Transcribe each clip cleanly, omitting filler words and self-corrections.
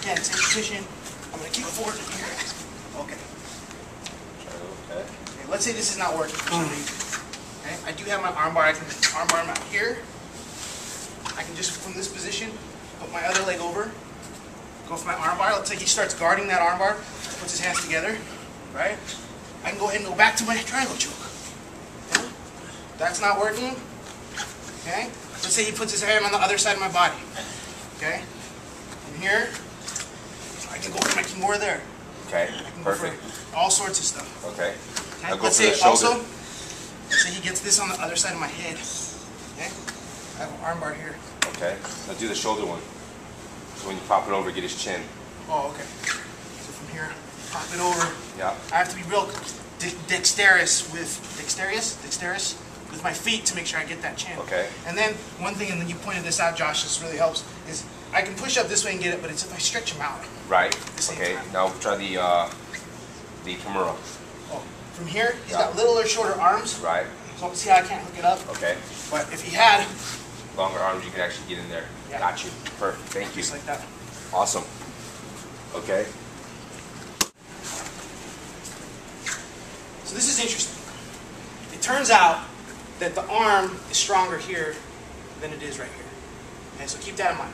Again, same position. I'm going to kick forward here. Okay. Okay. Let's say this is not working for some reason. Okay. I do have my arm bar. I can arm bar him out here. I can just, from this position, put my other leg over, go for my arm bar. Let's say he starts guarding that arm bar, puts his hands together, right? I can go ahead and go back to my triangle choke. Okay. That's not working. Okay. Let's say he puts his hand on the other side of my body. Okay. From here, I can go for my Kimura there. Okay. Perfect. All sorts of stuff. Okay. Okay. Let's say also, let's say he gets this on the other side of my head. Okay. I have an arm bar here. Okay. Now do the shoulder one. So when you pop it over, get his chin. Oh, okay. So from here, pop it over. Yeah. I have to be real dexterous with my feet to make sure I get that chin. Okay. And then one thing, and then you pointed this out, Josh, this really helps, is I can push up this way and get it, but it's if I stretch him out. Right. Okay. Now try the Kimura. Oh, from here, he's got littler, shorter arms. Right. So see how I can't hook it up? Okay. But if he had longer arms, you can actually get in there. Yeah. Got you. Perfect. Thank you. Just like that. Awesome. Okay. So this is interesting. It turns out that the arm is stronger here than it is right here. Okay, so keep that in mind.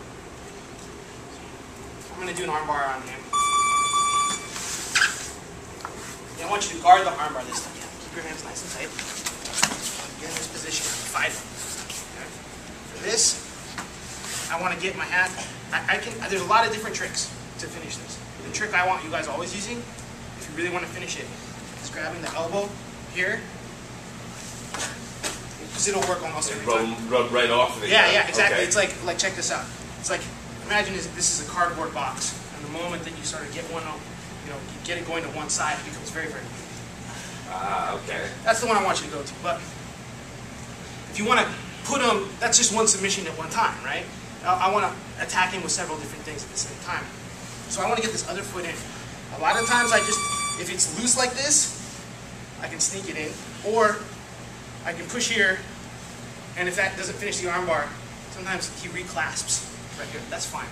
I'm going to do an arm bar on him. And I want you to guard the arm bar this time. Keep your hands nice and tight. Get in this position. Fight. Okay. For this, I want to get my hand. There's a lot of different tricks to finish this. The trick I want you guys always using, if you really want to finish it, is grabbing the elbow here. Because it'll work almost every time. Rub right off of it. Yeah, exactly. Okay. It's like check this out. It's like, imagine this is a cardboard box, and the moment that you sort of get one, you get it going to one side, it becomes very, very weak. Okay. That's the one I want you to go to. But if you want to put them, that's just one submission at one time, right? I want to attack him with several different things at the same time. So I want to get this other foot in. A lot of times if it's loose like this, I can sneak it in, or I can push here, and if that doesn't finish the armbar, sometimes he reclasps right here. That's fine.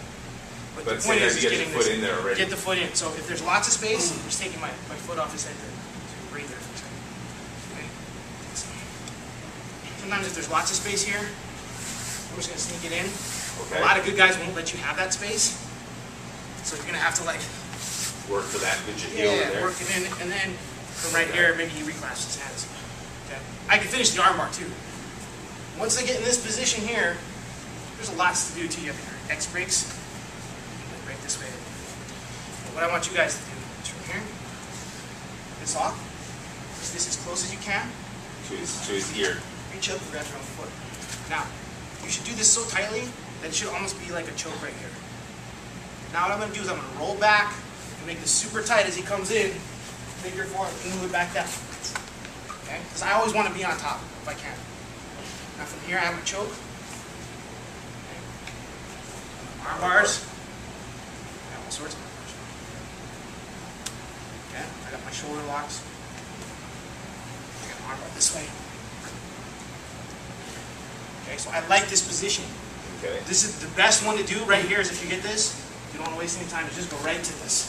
But the point is you get the foot in there already. Get the foot in. So if there's lots of space, I'm just taking my foot off his head to breathe there for a second. Okay. Sometimes if there's lots of space here, I'm just going to sneak it in. Okay. A lot of good guys won't let you have that space, so you're going to have to work for that midget heel in there. Work it in, and then from right here, maybe he reclasps his hands. Okay. I can finish the armbar too. Once they get in this position here, there's lots to do too. You have your X breaks. Break this way. But what I want you guys to do is from here, this off, push this as close as you can. To his ear. Reach up and grab your own foot. Now, you should do this so tightly that it should almost be like a choke right here. Now what I'm going to do is I'm going to roll back and make this super tight as he comes in. Take your form and move it back down. Okay? Because I always want to be on top if I can. Now from here I have my choke. Okay. Arm bars. I have all sorts of arm bars. Okay? I got my shoulder locks. I got an arm bar this way. Okay, so I like this position. Okay. This is the best one to do right here is if you get this, you don't want to waste any time, just go right to this.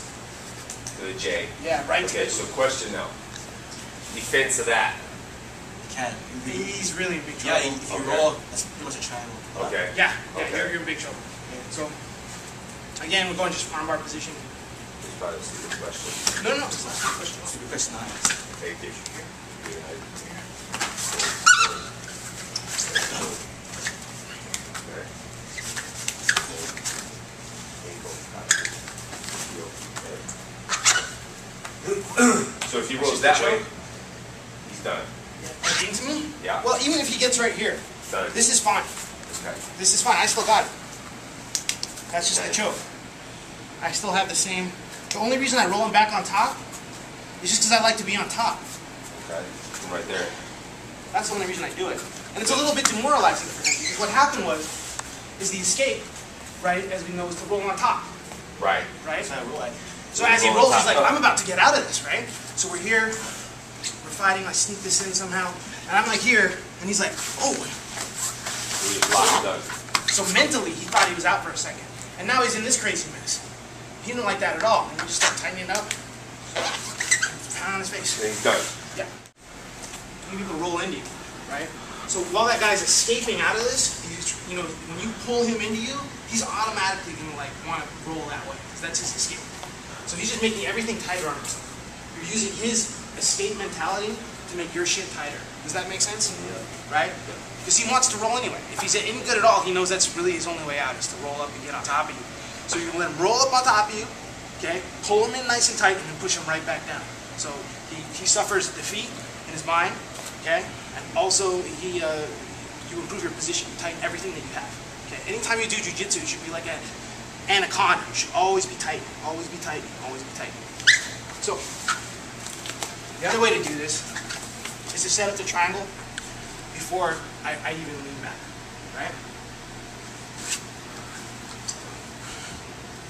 To the J. Yeah, right to Okay, this. so question now. Defense of that. Can. He's really in big trouble. Yeah, if you roll, that's pretty much a triangle. Okay. Yeah, Okay. you're in big trouble. So, again, we're going just armbar position. It's probably a stupid question. No, it's not a question. Stupid question, not. Take it. So if he rolls that way, he's done. Yeah. Into me? Yeah. Well, even if he gets right here, Done. this is fine. Okay. This is fine. I still got it. That's just the choke. I still have the same. The only reason I roll him back on top is just because I like to be on top. Okay. From right there. That's the only reason I do it. And it's a little bit demoralizing for him because what happened is the escape, right, as we know, is to roll on top. Right. Right? So I roll it. So as he rolls, he's like, I'm about to get out of this, right? So we're here, we're fighting, I sneak this in somehow, and I'm like here, and he's like, oh. He just locked it done. So mentally, he thought he was out for a second. And now he's in this crazy mess. he didn't like that at all. And we just start tightening it up. Pound on his face. And he's done. Yeah. You people roll into you, right? So while that guy's escaping out of this, he's, you know, when you pull him into you, he's automatically gonna like want to roll that way because that's his escape. So he's just making everything tighter on himself. You're using his escape mentality to make your shit tighter. Does that make sense? Yeah. Right? Because he wants to roll anyway. If he's any good at all, he knows that's really his only way out is to roll up and get on top of you. So you let him roll up on top of you, okay? Pull him in nice and tight, and then push him right back down. So he suffers defeat in his mind, okay? And also you improve your position. You tighten everything that you have. Okay? Anytime you do jiu-jitsu, it should be like an anaconda. You should always be tight, always be tight, always be tight. So the other way to do this is to set up the triangle before I even lean back, right?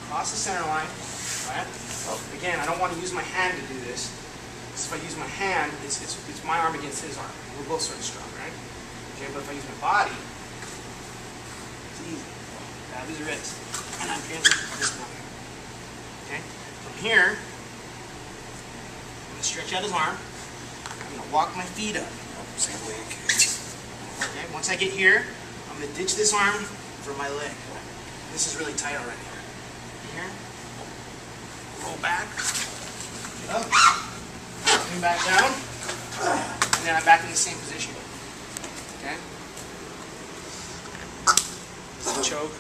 Cross the center line, right? Again, I don't want to use my hand to do this. Because if I use my hand, it's my arm against his arm. We're both sort of strong, right? Okay, but if I use my body, it's easy. Grab his wrist, and I'm transitioning this down here. Okay? From here, I'm going to stretch out his arm. I'm going to walk my feet up. Same way. Okay, once I get here, I'm going to ditch this arm for my leg. This is really tight already. Here, roll back, get up, bring back down, and then I'm back in the same position. Okay? This is a choke.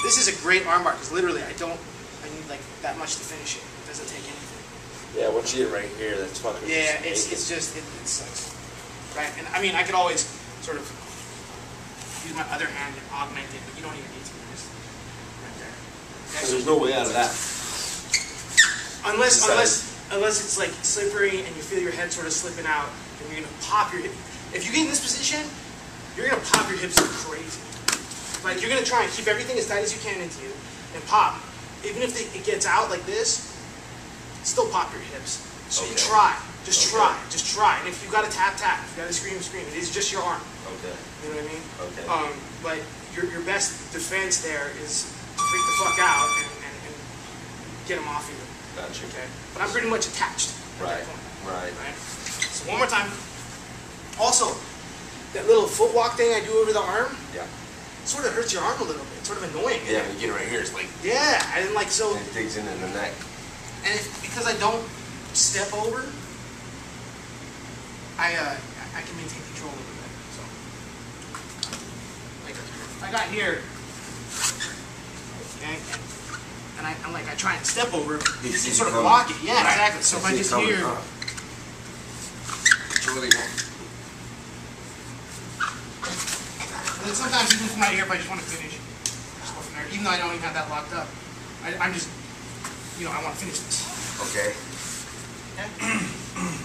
This is a great armbar because literally I need like that much to finish it. It doesn't take anything. Yeah, once you get right here, that's fucking. Yeah, it sucks. Right, and I mean, I could always sort of use my other hand and augment it, but you don't even need to do this right there. Okay, So there's no way out of that. Unless it's like slippery and you feel your head sort of slipping out, and you're gonna pop your hip. If you get in this position, you're gonna pop your hips like crazy. Like you're gonna try and keep everything as tight as you can into you and pop. Even if it gets out like this, still pop your hips. So you try. Just try. And if you got to tap, tap. If you got to scream, scream. It is just your arm. Okay. You know what I mean? Okay. But your best defense there is to freak the fuck out and get him off you. Gotcha. Okay. But I'm pretty much attached. Right. At that point, Right. right. So one more time. Also, that little footwalk thing I do over the arm. Yeah. Sort of hurts your arm a little bit. It's sort of annoying. Yeah, when you get right here, it's like. Yeah. And like so. It digs in the neck. And because I don't step over, I can maintain control over that. So, like I got here, okay, and I'm like I try and step over, You see and sort of it block it. coming. Yeah, Right. exactly. So if I see it just coming here, up. Really good. and then sometimes even from right here, if I just want to finish, just go from there. Even though I don't even have that locked up, I'm just, I want to finish this. Okay. Okay.